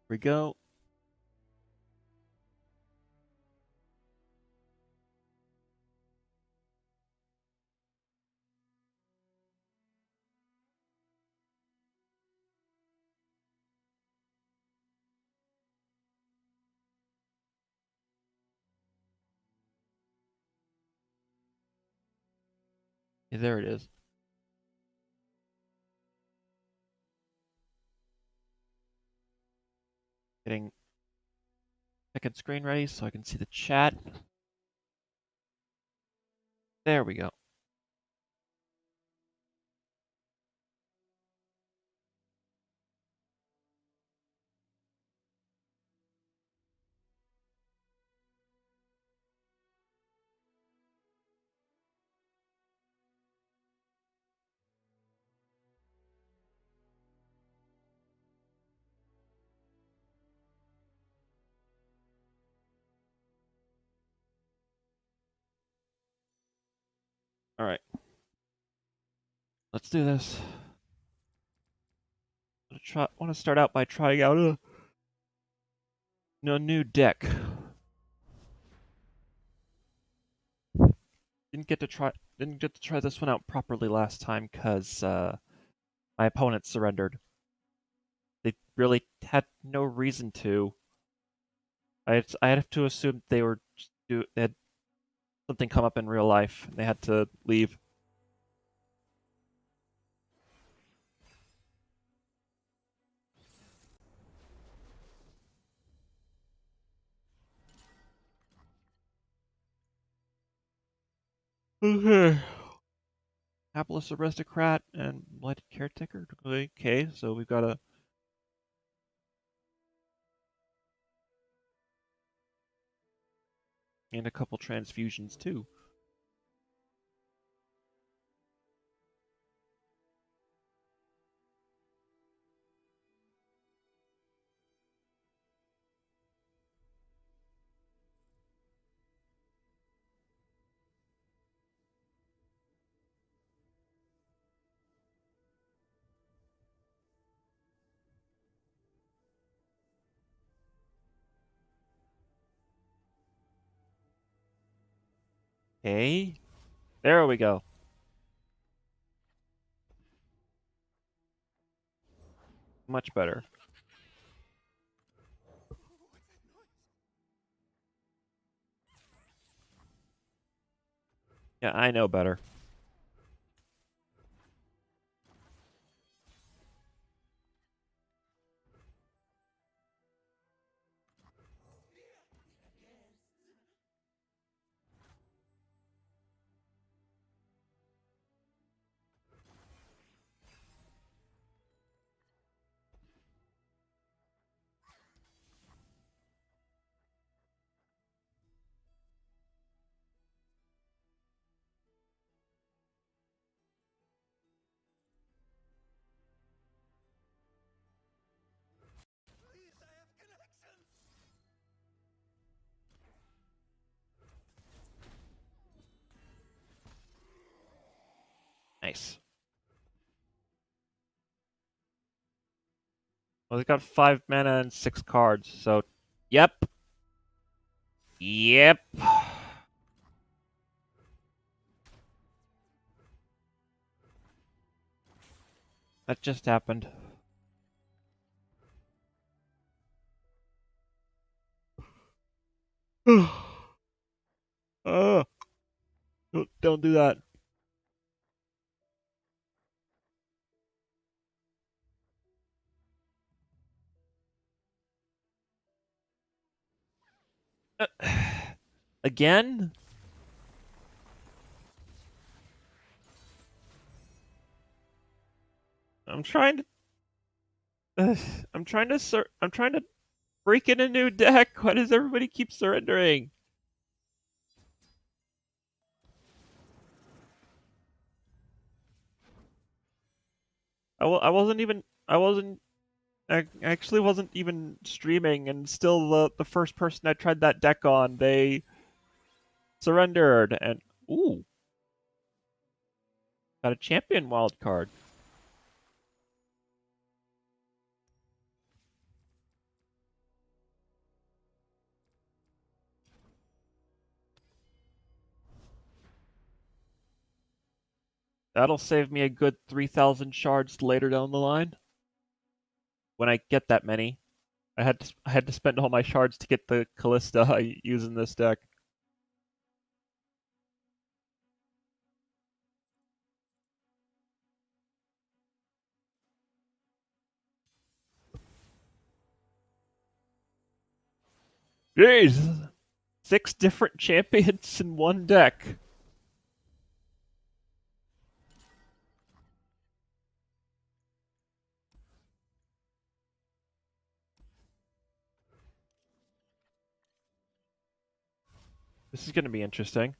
We go. Yeah, there it is. Getting second screen ready so I can see the chat. There we go. All right. Let's do this. I want to start out by trying out a new deck. Didn't get to try this one out properly last time because my opponent surrendered. They really had no reason to. I have to assume they had something come up in real life and they had to leave. Okay. Hapless aristocrat and blighted caretaker. Okay, so we've got a couple transfusions too. Okay, there we go. Much better. Yeah, I know better. Nice. Well, they've got 5 mana and 6 cards, so yep. Yep. That just happened. uh, don't do that. Uh, Again? I'm trying to. I'm trying to break in a new deck. Why does everybody keep surrendering? I wasn't even. I wasn't. I actually wasn't even streaming, and still the first person I tried that deck on, they surrendered. And ooh, got a champion wild card. That'll save me a good 3,000 shards later down the line. When I get that many. I had to spend all my shards to get the Callista I use in this deck. Jeez! 6 different champions in one deck. This is going to be interesting.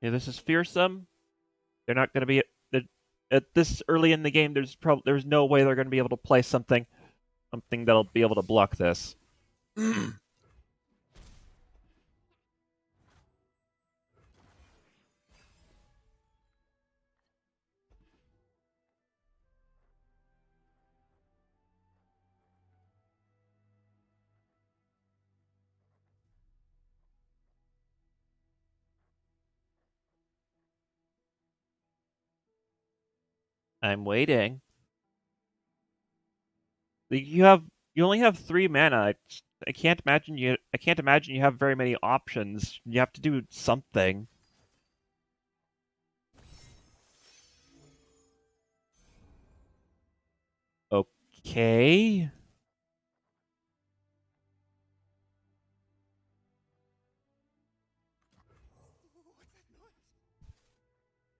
Yeah, this is fearsome. They're not going to be at this early in the game. There's no way they're going to be able to play something that'll be able to block this. I'm waiting. You only have 3 mana. I can't imagine you have very many options. You have to do something. Okay.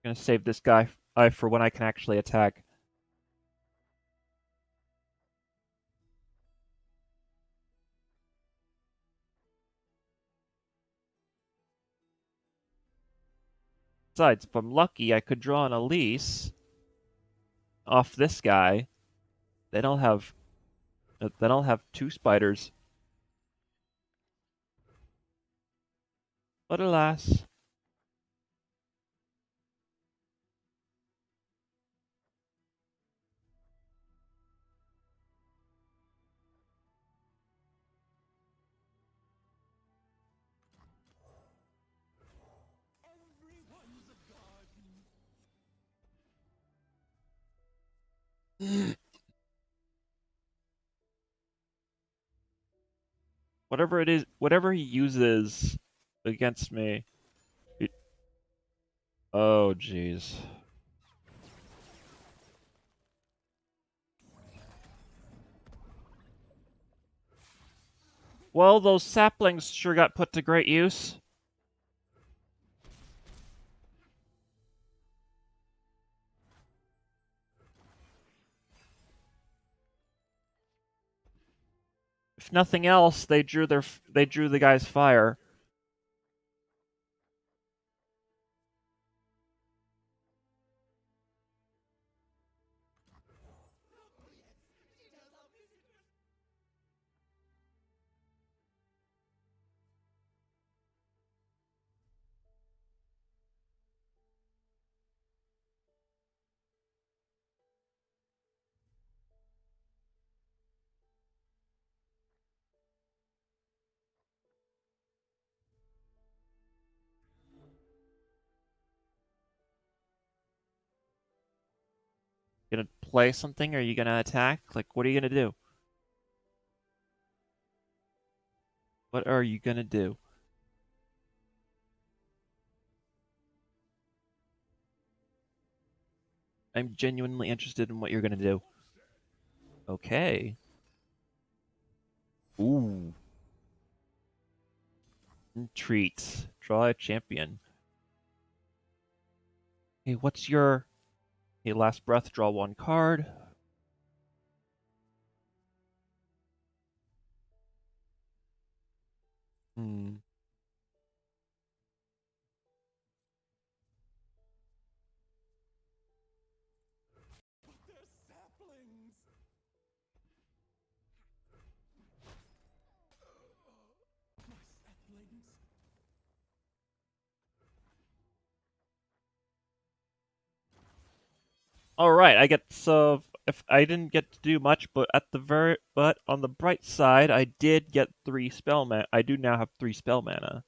I'm gonna save this guy for when I can actually attack. Besides, if I'm lucky, I could draw an Elise off this guy. Then I'll have 2 spiders. But alas. Whatever it is, whatever he uses against me. Oh, jeez. Well, those saplings sure got put to great use. If nothing else, they drew the guy's fire. You gonna play something? Or are you gonna attack? Like, what are you gonna do? What are you gonna do? I'm genuinely interested in what you're gonna do. Okay. Ooh. Treat. Draw a champion. Hey, what's your... Hey, last breath, draw 1 card. Hmm. All right, I get so if I didn't get to do much, but on the bright side, I did get 3 spell mana. I do now have 3 spell mana.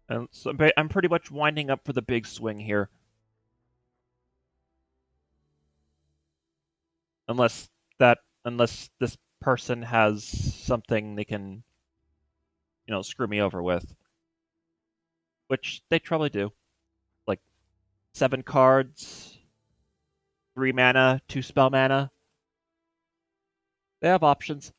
And so I'm pretty much winding up for the big swing here. Unless this person has something they can, screw me over with, which they probably do. Like 7 cards, 3 mana, 2 spell mana. They have options.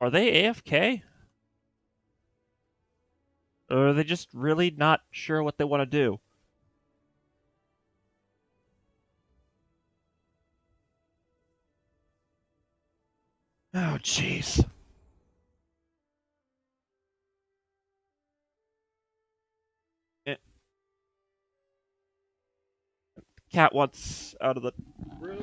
Are they AFK? Or are they just really not sure what they want to do? Oh, jeez. Eh, Cat wants out of the room.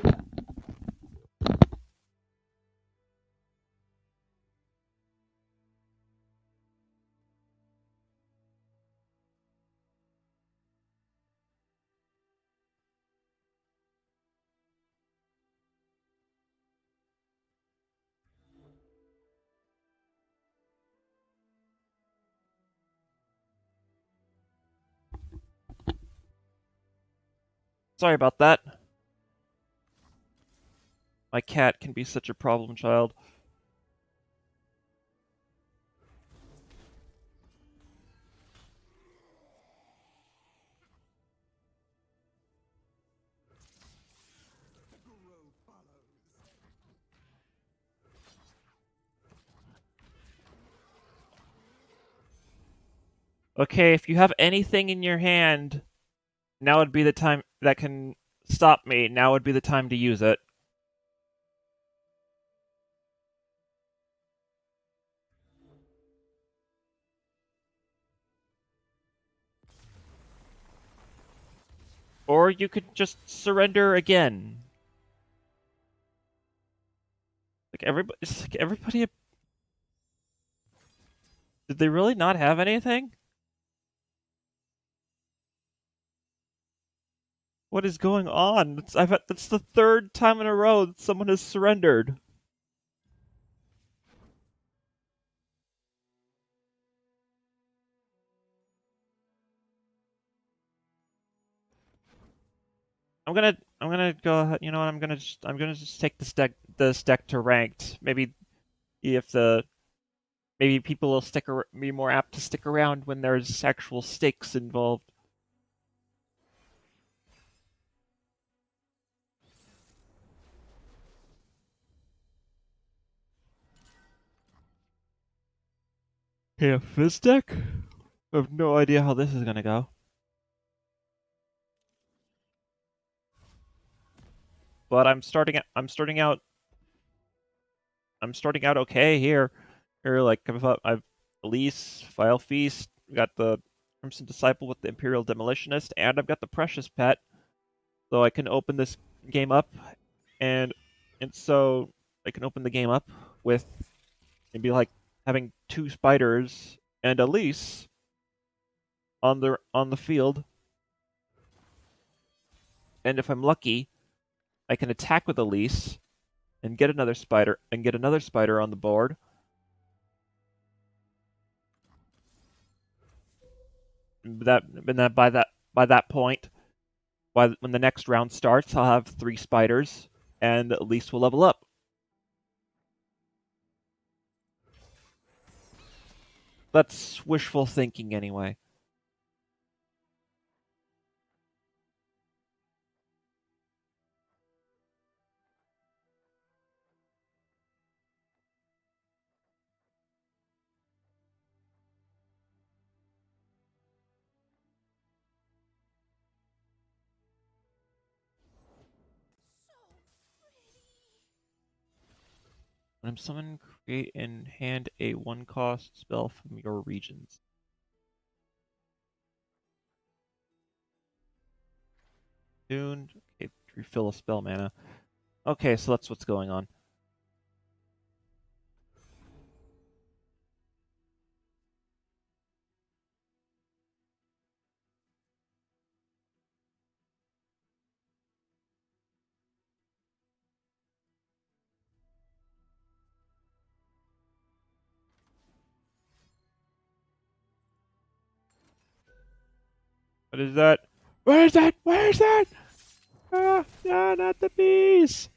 Sorry about that. My cat can be such a problem child. Okay, if you have anything in your hand, now would be the time that can stop me. Now would be the time to use it. Or you could just surrender again. It's like everybody. Did they really not have anything? What is going on? That's the third time in a row that someone has surrendered. I'm gonna go ahead. You know what? I'm gonna just take this deck to ranked. If the maybe people will be more apt to stick around when there's actual stakes involved. Yeah, this deck. I have no idea how this is gonna go. But I'm starting out okay here. Here, like I've Elise, Vile Feast, got the Crimson Disciple with the Imperial Demolitionist, and I've got the Precious Pet, so I can open this game up, and so I can open the game up with maybe like having 2 spiders and Elise on the field, and if I'm lucky, I can attack with Elise and get another spider on the board. By that point, when the next round starts, I'll have 3 spiders, and at least we'll level up. That's wishful thinking, anyway. When I'm summoned, create and hand a 1-cost spell from your regions. Tuned. Okay, refill a spell mana. Okay, so that's what's going on. What is that? Where is that? Where is that? Ah, no, not the bees!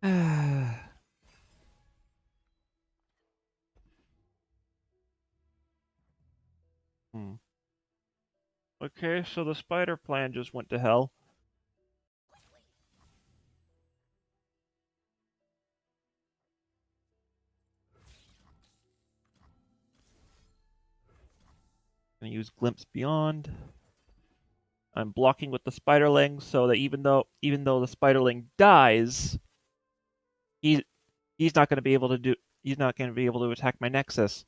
Hmm. Okay, so the spider plan just went to hell. Gonna use Glimpse Beyond. I'm blocking with the spiderling so that even though the spiderling dies, he he's not gonna be able to do he's not gonna be able to attack my Nexus.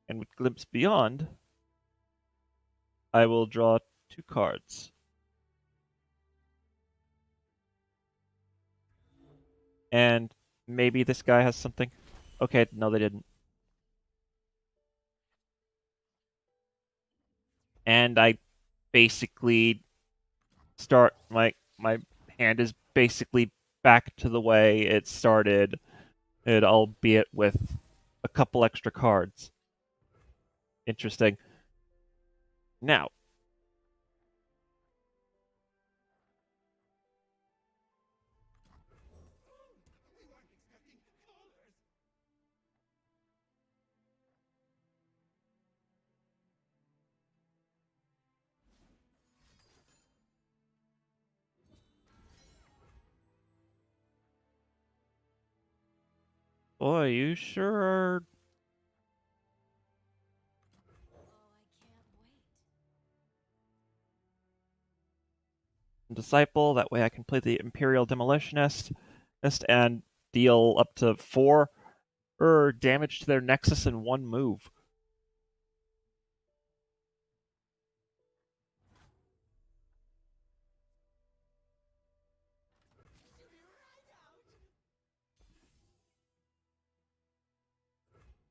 And with Glimpse Beyond, I will draw 2 cards. And maybe this guy has something. Okay, no, they didn't. And I basically start my hand is basically back to the way it started, albeit with a couple extra cards. Interesting. Now, boy, you sure are Disciple. That way I can play the Imperial Demolitionist and deal up to 4 damage to their Nexus in 1 move.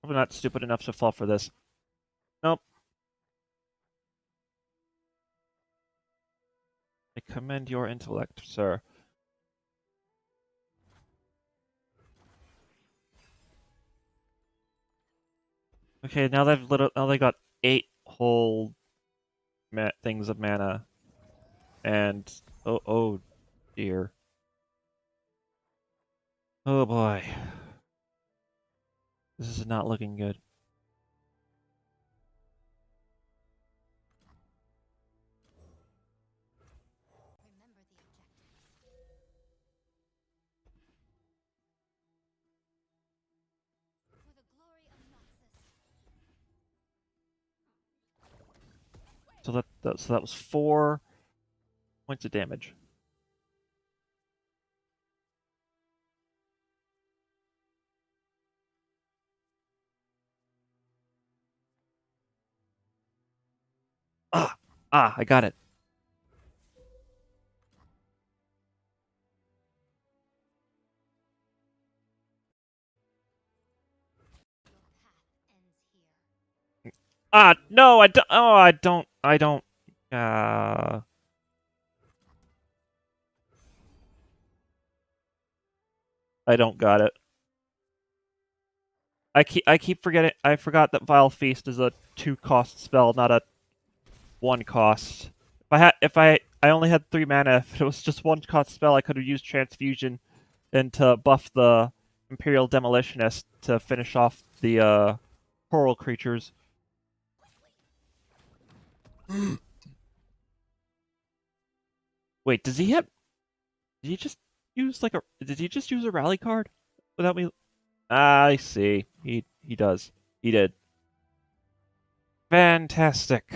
I'm not stupid enough to fall for this. Nope. I commend your intellect, sir. Okay, now they got 8 whole things of mana, and oh dear, oh boy, this is not looking good. So that was 4 points of damage. I got it. No, I don't. Oh, I don't. Uh, I don't got it. I keep forgetting. I forgot that Vile Feast is a 2-cost spell, not a 1-cost. I only had 3 mana. If it was just 1-cost spell, I could have used Transfusion and to buff the Imperial Demolitionist to finish off the coral creatures. Wait, does he have? Did he just use like a? Did he just use a rally card without me? I see. He does. He did. Fantastic.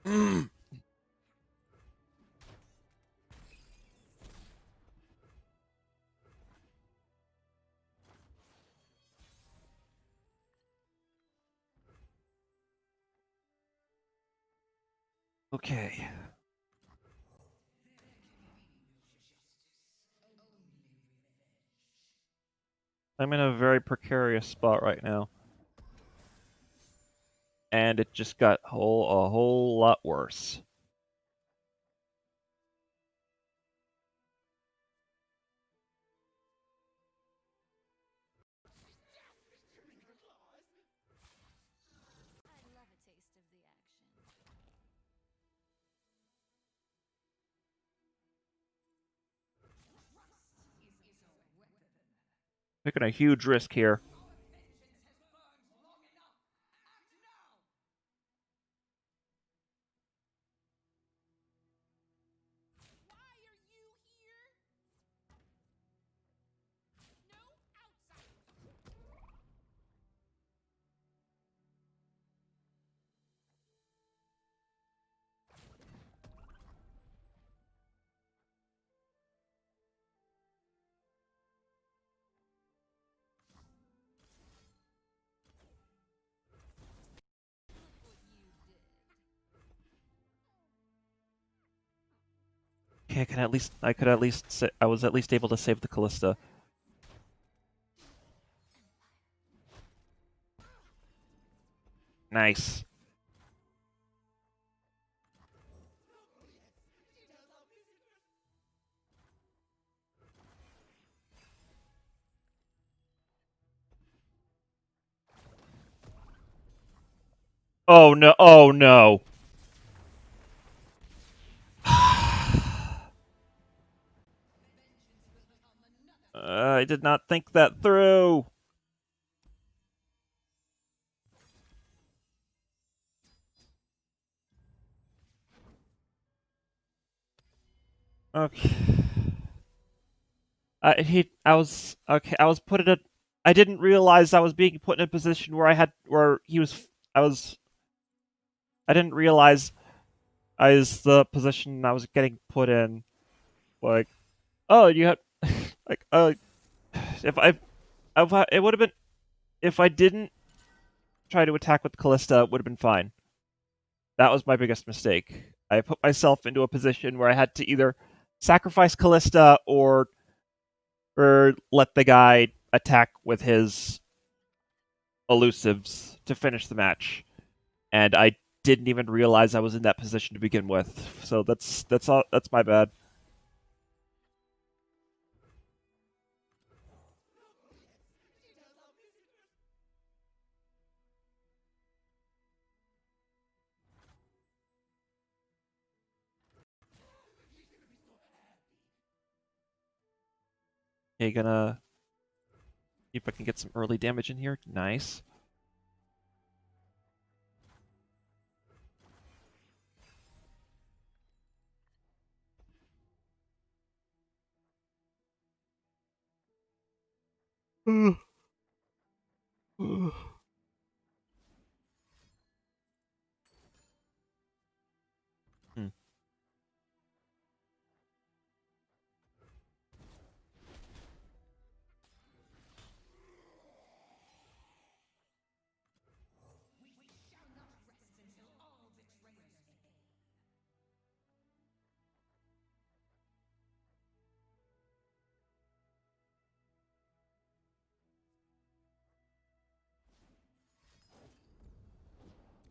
Okay. I'm in a very precarious spot right now. And it just got a whole lot worse. Taking a huge risk here. Okay, I was at least able to save the Callista. Nice. Oh no, oh no. I did not think that through. Okay. I was okay. I was put in a. I didn't realize I was being put in a position where where he was. I was. I didn't realize I was the position I was getting put in. Like, oh, you had, like, if it would have been if I didn't try to attack with Callista, it would have been fine. That was my biggest mistake. I put myself into a position where I had to either sacrifice Callista or let the guy attack with his elusives to finish the match. And I didn't even realize I was in that position to begin with. So that's my bad. Okay, gonna see if I can get some early damage in here. Nice. Hmm.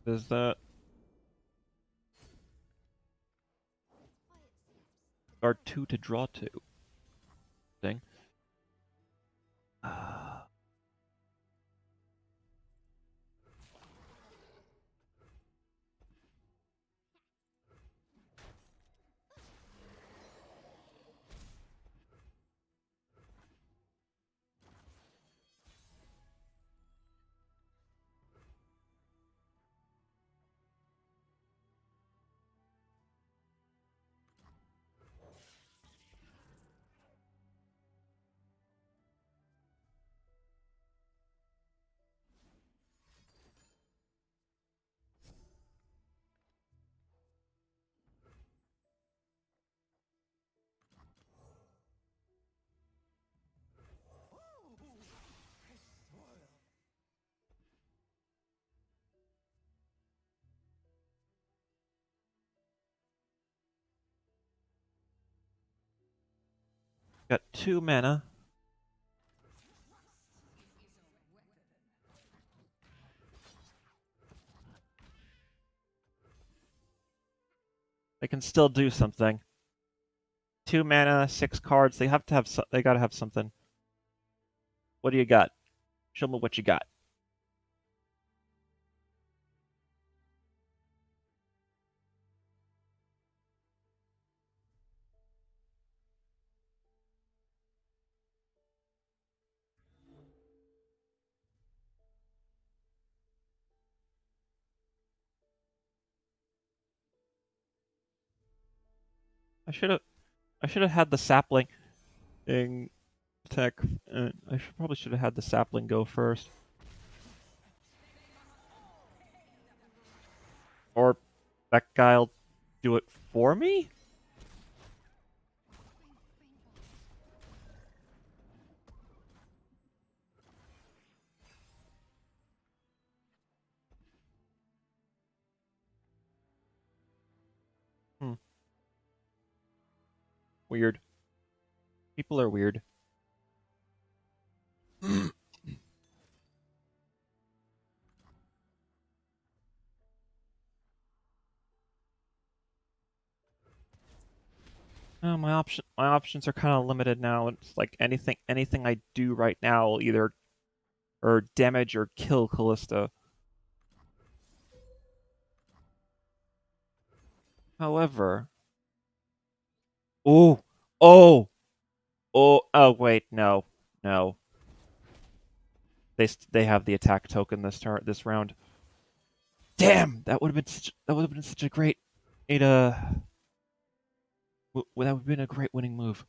Is that guard 2 to draw 2? Thing. Got 2 mana. They can still do something. 2 mana, 6 cards. They have to have. They gotta have something. What do you got? Show me what you got. I should have. I should have had the sapling in tech. Probably should have had the sapling go first, or that guy'll do it for me. Hmm. Weird. People are weird. My options are kind of limited now. It's like anything I do right now will either or damage or kill Callista. However, oh, oh, oh, wait, no, no. They have the attack token this round. Damn, that would have been such a great, it that would have been a great winning move.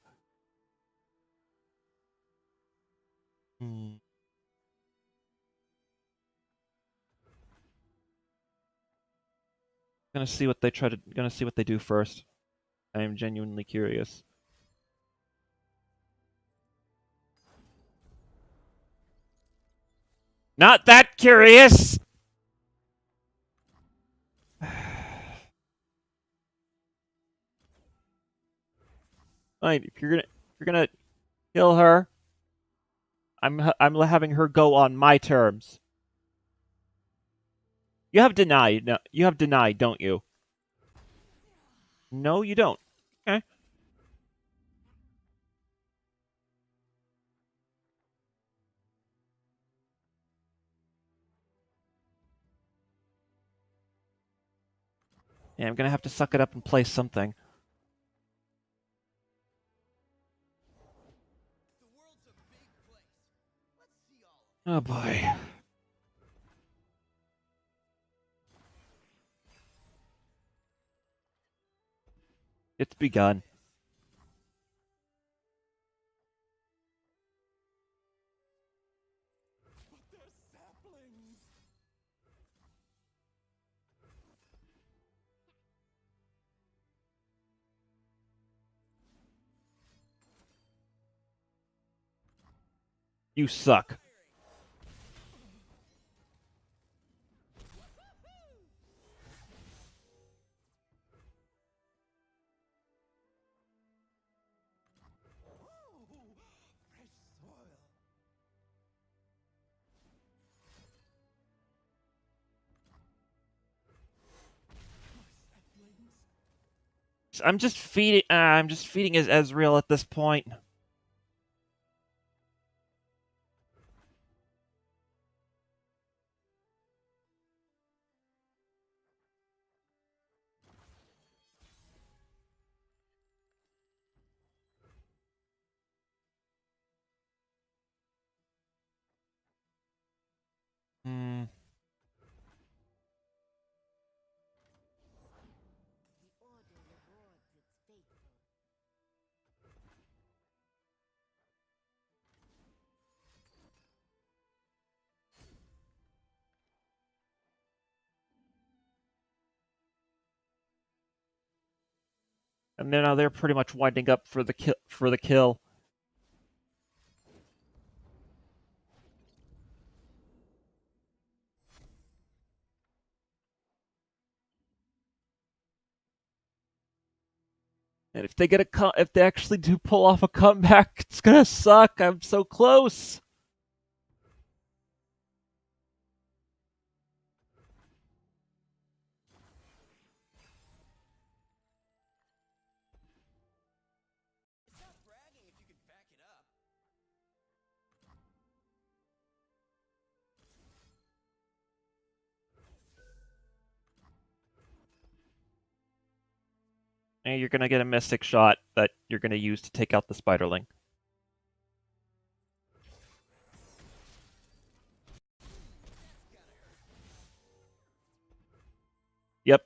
Hmm. Gonna see what they do first. I am genuinely curious. Not that curious. Fine, if you're gonna kill her, I'm having her go on my terms. You have denied. No, you have denied, don't you? No, you don't. Okay. Yeah, I'm gonna have to suck it up and play something. Oh boy. It's begun. You suck. I'm just feeding his Ezreal at this point. Hmm. And then now they're pretty much winding up for the kill. And if they actually do pull off a comeback, it's gonna suck. I'm so close. And you're gonna get a mystic shot that you're gonna use to take out the spiderling. Yep.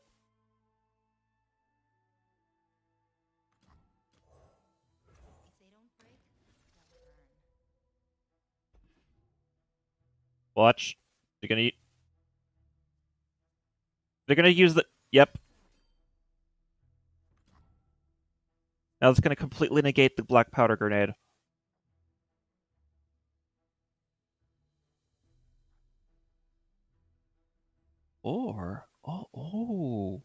Watch. They're gonna eat. They're gonna use the. Yep. Now it's gonna completely negate the black powder grenade. Or ooh.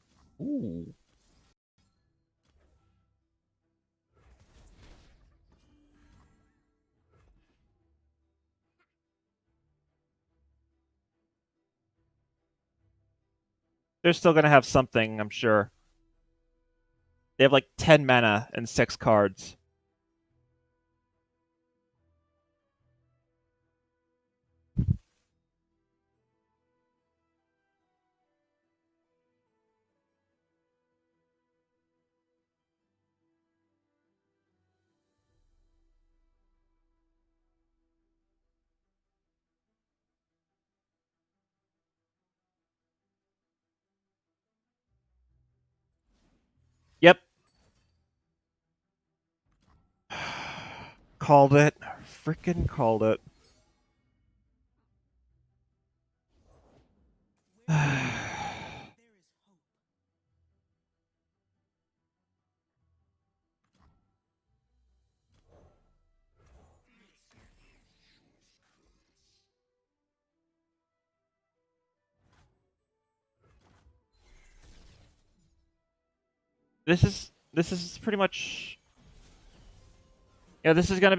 They're still gonna have something, I'm sure. They have like 10 mana and 6 cards. Yep. Called it. Freaking called it. This is pretty much. Yeah, this is gonna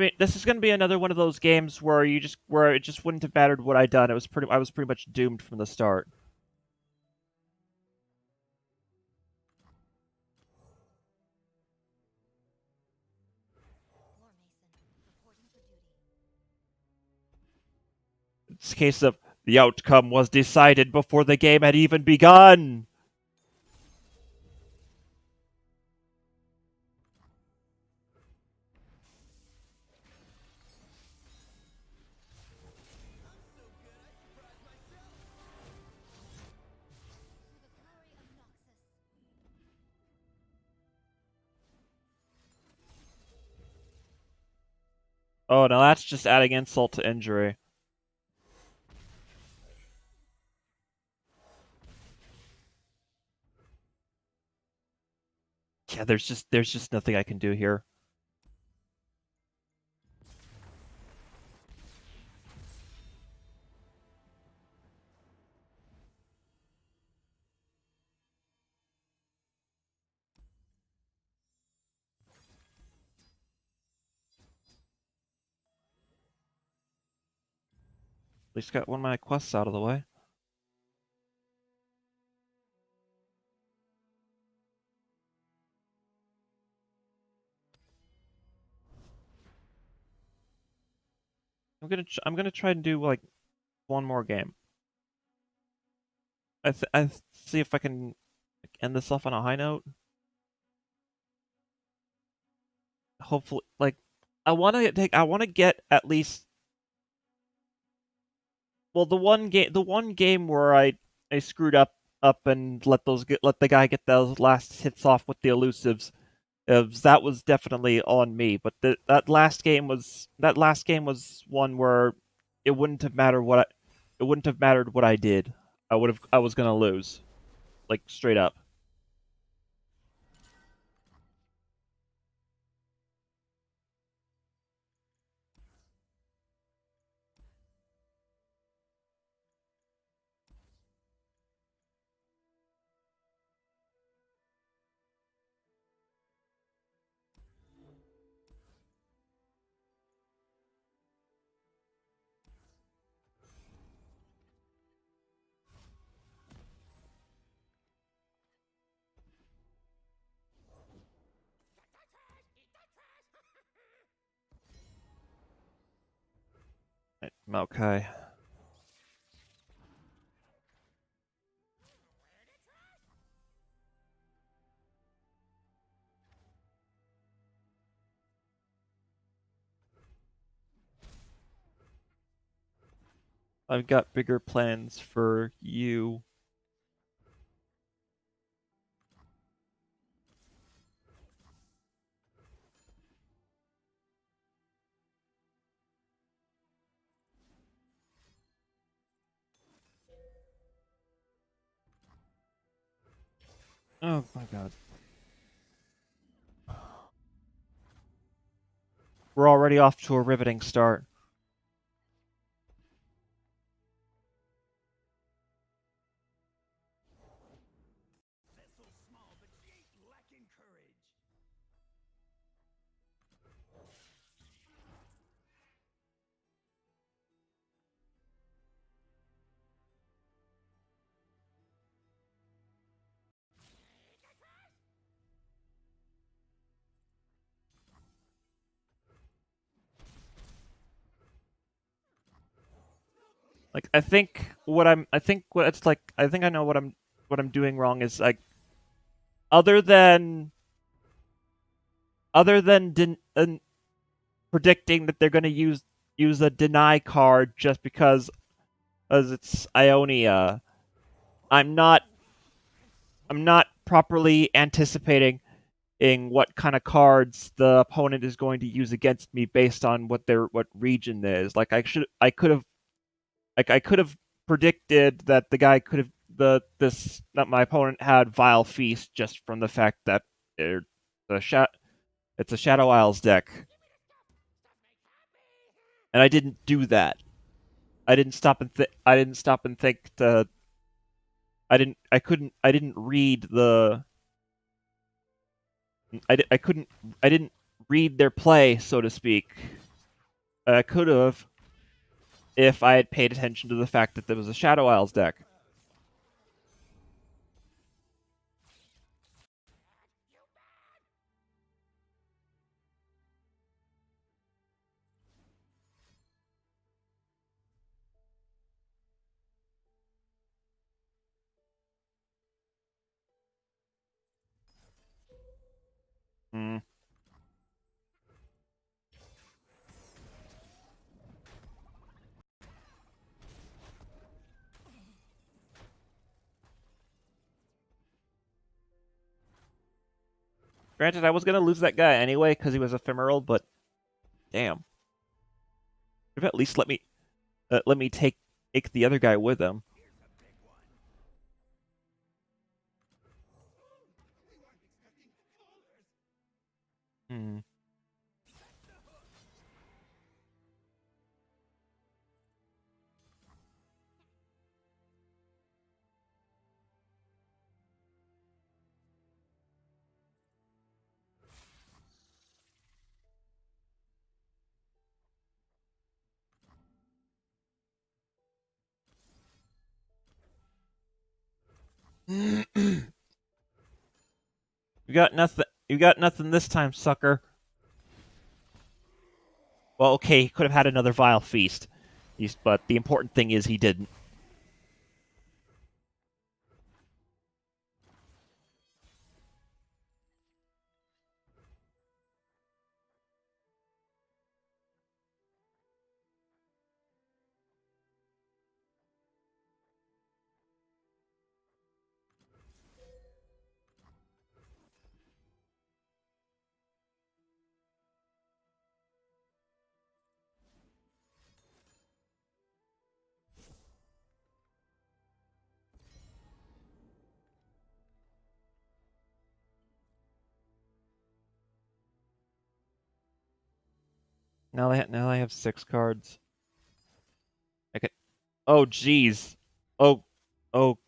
be another one of those games where it just wouldn't have mattered what I done. I was pretty much doomed from the start. It's a case of the outcome was decided before the game had even begun. Oh, now that's just adding insult to injury. Yeah, there's just nothing I can do here. At least got one of my quests out of the way. I'm gonna try and do like one more game. I see if I can end this off on a high note. Hopefully, like I want to get at least the one game where I screwed up and let the guy get those last hits off with the elusives. That was definitely on me, but that last game was one where it wouldn't have mattered it wouldn't have mattered what I did. I was gonna lose, like straight up. Okay. I've got bigger plans for you. Oh my god. We're already off to a riveting start. Like I think what it's like I think I know what I'm doing wrong is like other than other than predicting that they're going to use a deny card just because as it's Ionia, I'm not I'm not properly anticipating in what kind of cards the opponent is going to use against me based on what region is. Like I could have predicted that the guy could have that my opponent had Vile Feast just from the fact that they're the shat it's a Shadow Isles deck, and I didn't do that. I didn't stop and think to I didn't read the I couldn't I didn't read their play, so to speak. I could have if I had paid attention to the fact that there was a Shadow Isles deck. Hmm. Granted, I was gonna lose that guy anyway because he was ephemeral, but damn, if at least let me take the other guy with him. Hmm. You got nothing. You got nothing this time, sucker. Well, okay, he could have had another vile feast, but the important thing is he didn't. Now they have 6 cards. I could. Oh, jeez. Oh, okay.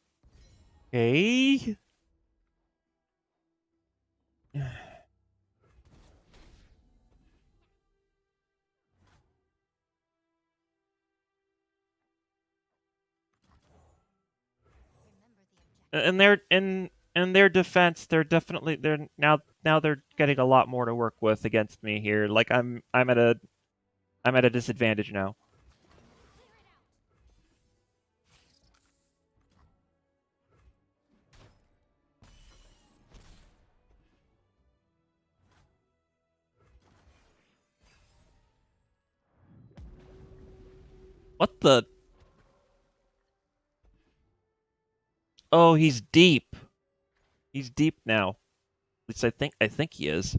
And they're in their defense, they're they're getting a lot more to work with against me here. Like I'm at a disadvantage now. What the? Oh, he's deep. He's deep now. At least I think he is.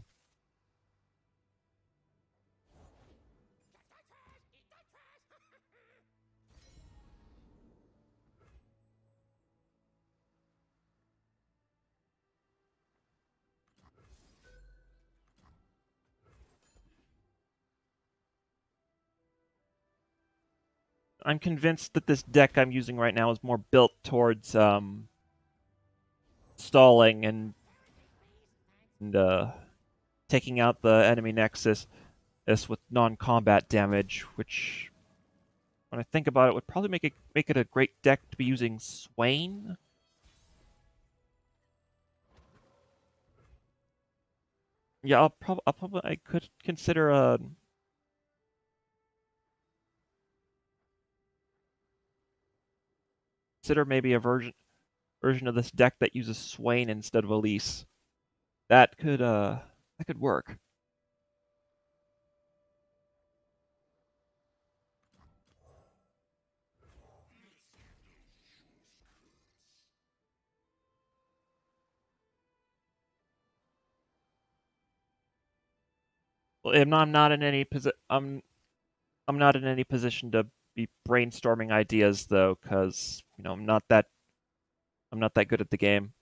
I'm convinced that this deck I'm using right now is more built towards stalling and taking out the enemy nexus with non-combat damage, which when I think about it would probably make it a great deck to be using Swain. Yeah, I'll probably I could consider maybe a version of this deck that uses Swain instead of Elise. That could work. Well, I'm not in any I'm not in any position to be brainstorming ideas though, because I'm not that good at the game,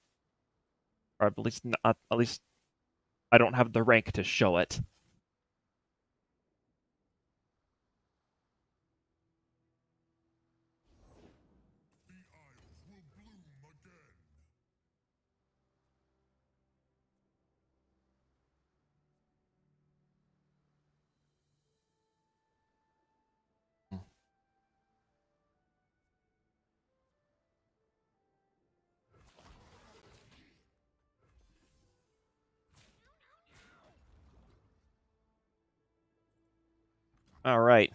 or at least I don't have the rank to show it. All right,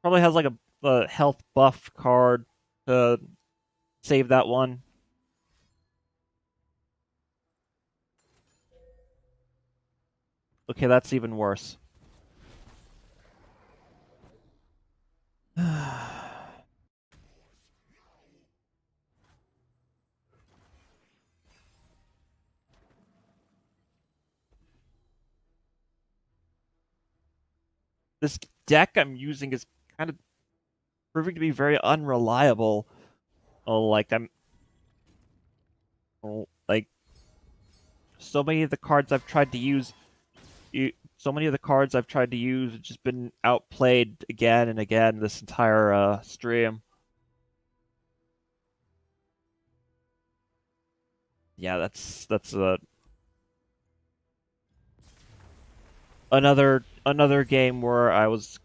probably has like a health buff card to save that one. Okay, that's even worse. This deck I'm using is kind of proving to be very unreliable. Oh, like so many of the cards I've tried to use, so many of the cards I've tried to use have just been outplayed again and again this entire stream. Yeah, that's another game where I was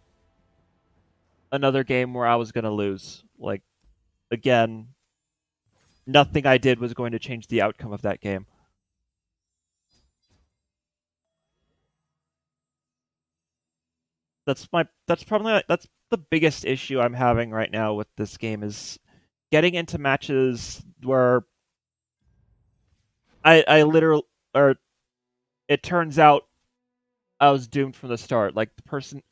gonna lose. Like again, nothing I did was going to change the outcome of that game. That's the biggest issue I'm having right now with this game is getting into matches where I literally or it turns out I was doomed from the start. The person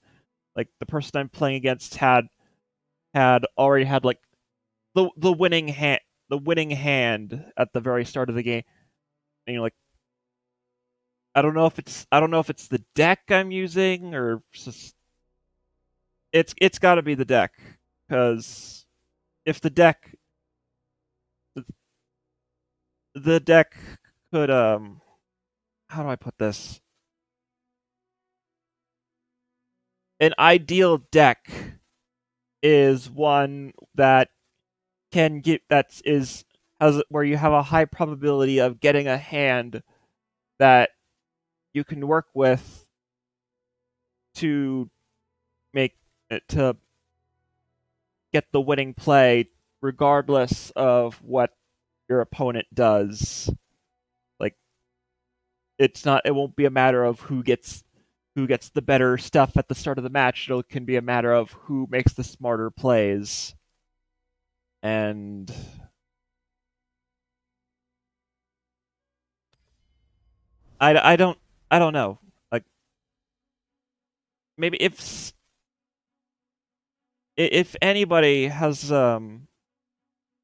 I'm playing against had already had like the winning hand at the very start of the game. And you're like, I don't know if it's the deck I'm using or just it's got to be the deck because if the deck could how do I put this? An ideal deck is one that can get that is has where you have a high probability of getting a hand that you can work with to make to get the winning play regardless of what your opponent does. Like it won't be a matter of who gets the better stuff at the start of the match. It can be a matter of who makes the smarter plays. And I don't know. Like maybe if anybody has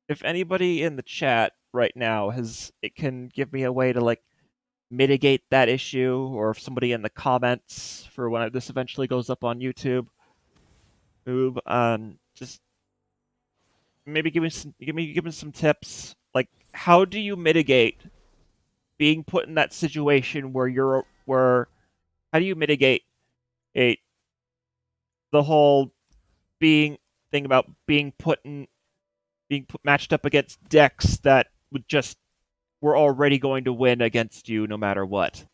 if anybody in the chat right now has it can give me a way to like mitigate that issue, or if somebody in the comments for when this eventually goes up on YouTube, just maybe give me some tips. Like, how do you mitigate being put in that situation where how do you mitigate a the whole being thing about being matched up against decks that would just were already going to win against you no matter what.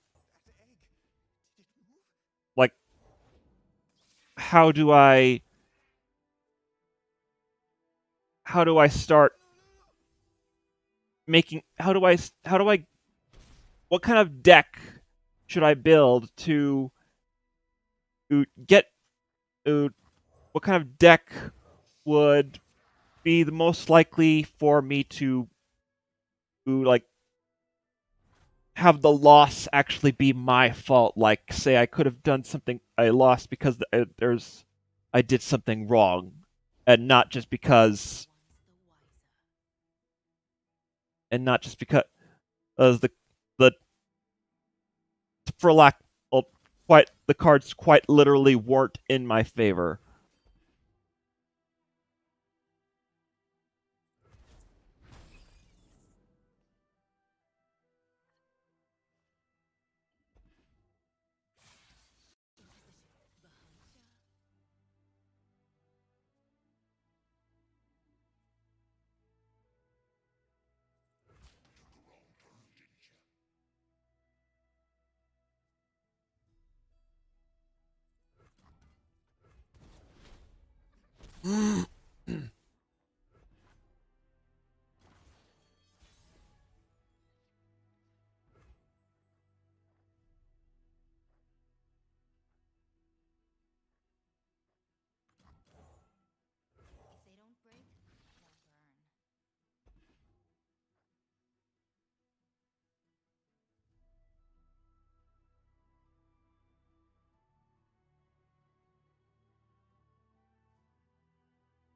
Like, how do I how do I start making how do I what kind of deck should I build to get what kind of deck would be the most likely for me to like have the loss actually be my fault. Like, say I could have done something, I lost because I did something wrong, and not just because the for lack well, quite the cards quite literally weren't in my favor.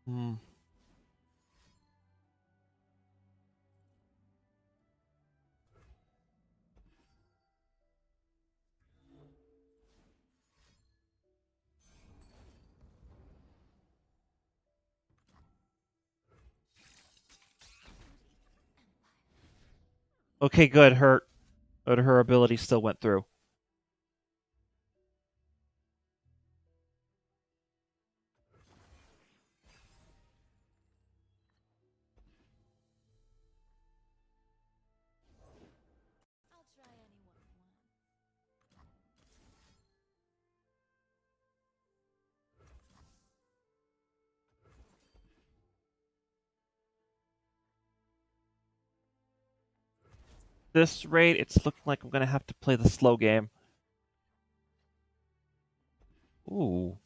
Hmm. Okay, good. Her ability still went through. This rate, it's looking like I'm gonna have to play the slow game. Ooh.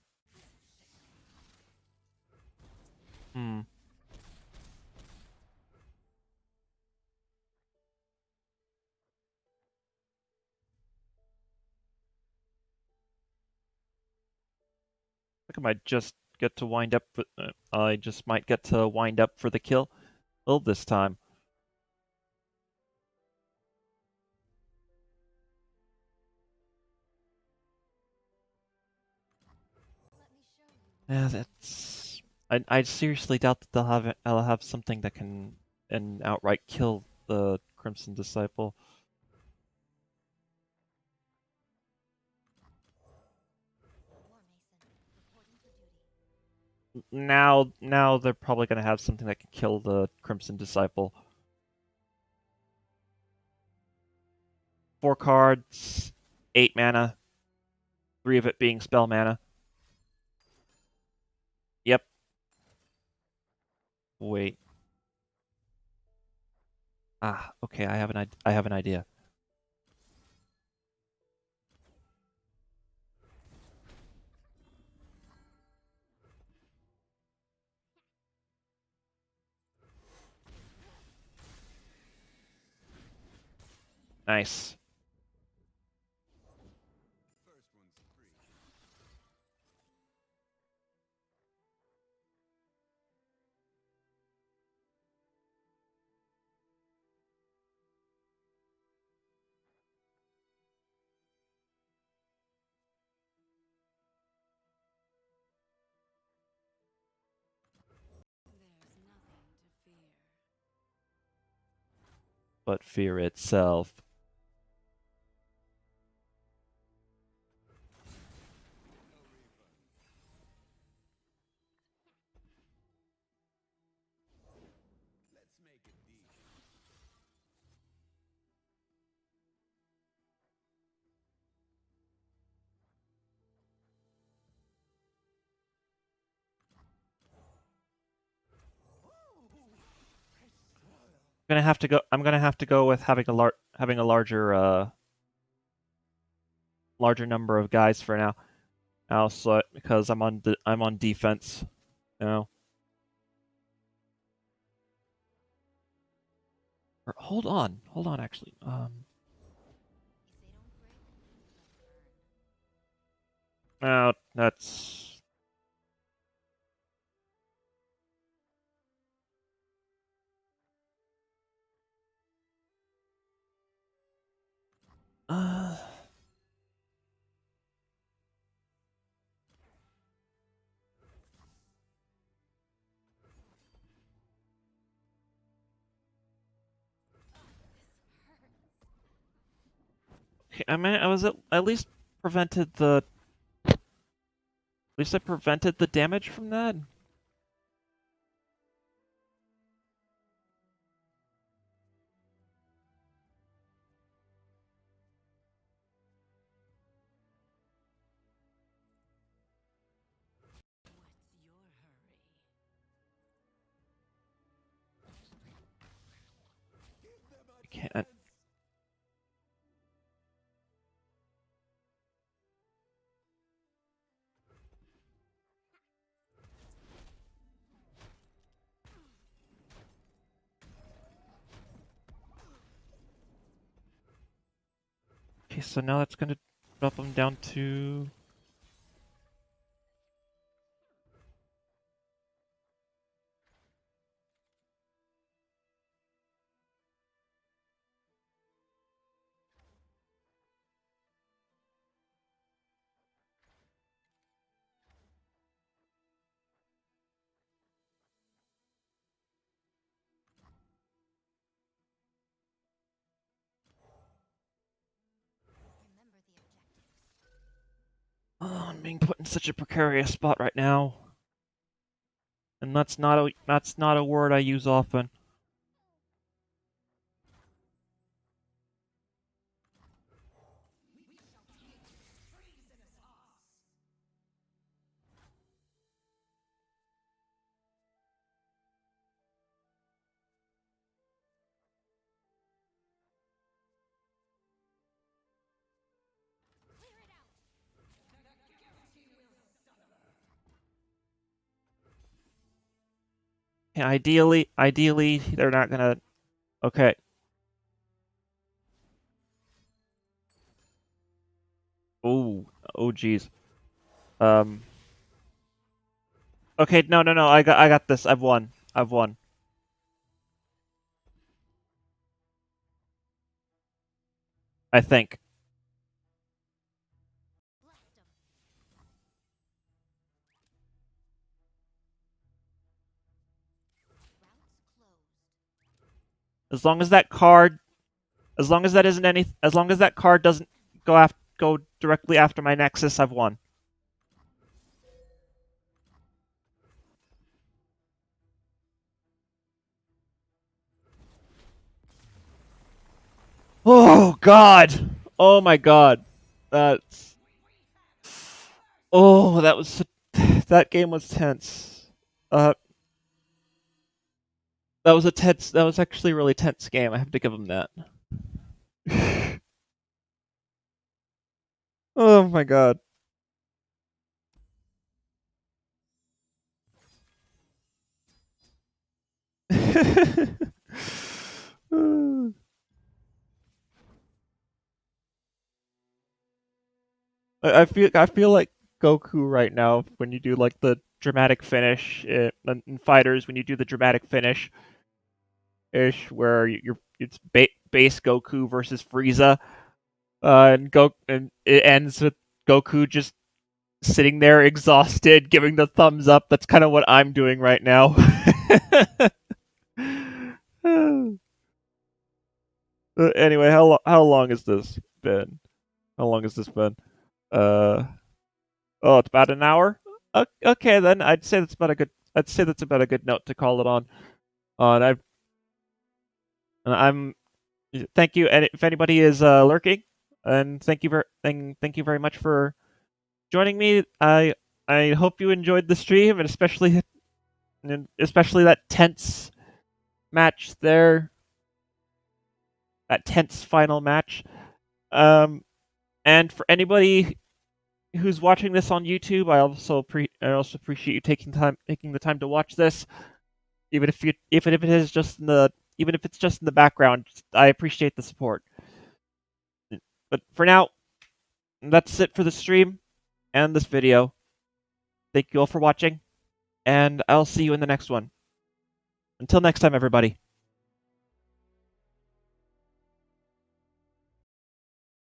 Hmm. I think I might just get to wind up. I just might get to wind up for the kill this time. Yeah, that's. I seriously doubt that I'll have something that can and outright kill the Crimson Disciple. Now they're probably gonna have something that can kill the Crimson Disciple. 4 cards, 8 mana, 3 of it being spell mana. Yep. Wait. Ah, okay. I have an idea. Nice. But fear itself. I'm gonna have to go with having a larger number of guys for now. Now, so because I'm on defense. You know. Hold on. Actually, no, that's. Uh, okay, I mean, I was at least prevented the. At least I prevented the damage from that. I can't. Okay, so now that's gonna drop him down to. Oh, I'm being put in such a precarious spot right now, and that's not a word I use often. Yeah, ideally, they're not gonna. Okay. Oh, oh, geez. Um. Okay, no. I got this. I've won. I've won. I think. As long as that card, as long as that isn't any, as long as that card doesn't go directly after my Nexus, I've won. Oh God! Oh my God! That's. Oh, that was. That game was tense. Uh, that was a tense. That was actually a really tense game. I have to give him that. Oh my God. I feel like Goku right now when you do like the dramatic finish in fighters when you do the dramatic finish ish where it's base Goku versus Frieza, and it ends with Goku just sitting there exhausted, giving the thumbs up. That's kind of what I'm doing right now. Anyway, how long has this been? How long has this been? Uh, oh, it's about an hour. Okay, then I'd say that's about a good. I'd say that's about a good note to call it on. On I'm thank you, and if anybody is lurking, and thank you very much for joining me. I hope you enjoyed the stream, and especially that tense match there, that tense final match. Um, and for anybody who's watching this on YouTube, I also appreciate you taking the time to watch this, even if it is just in the even if it's just in the background. I appreciate the support. But for now, that's it for the stream and this video. Thank you all for watching, and I'll see you in the next one. Until next time, everybody.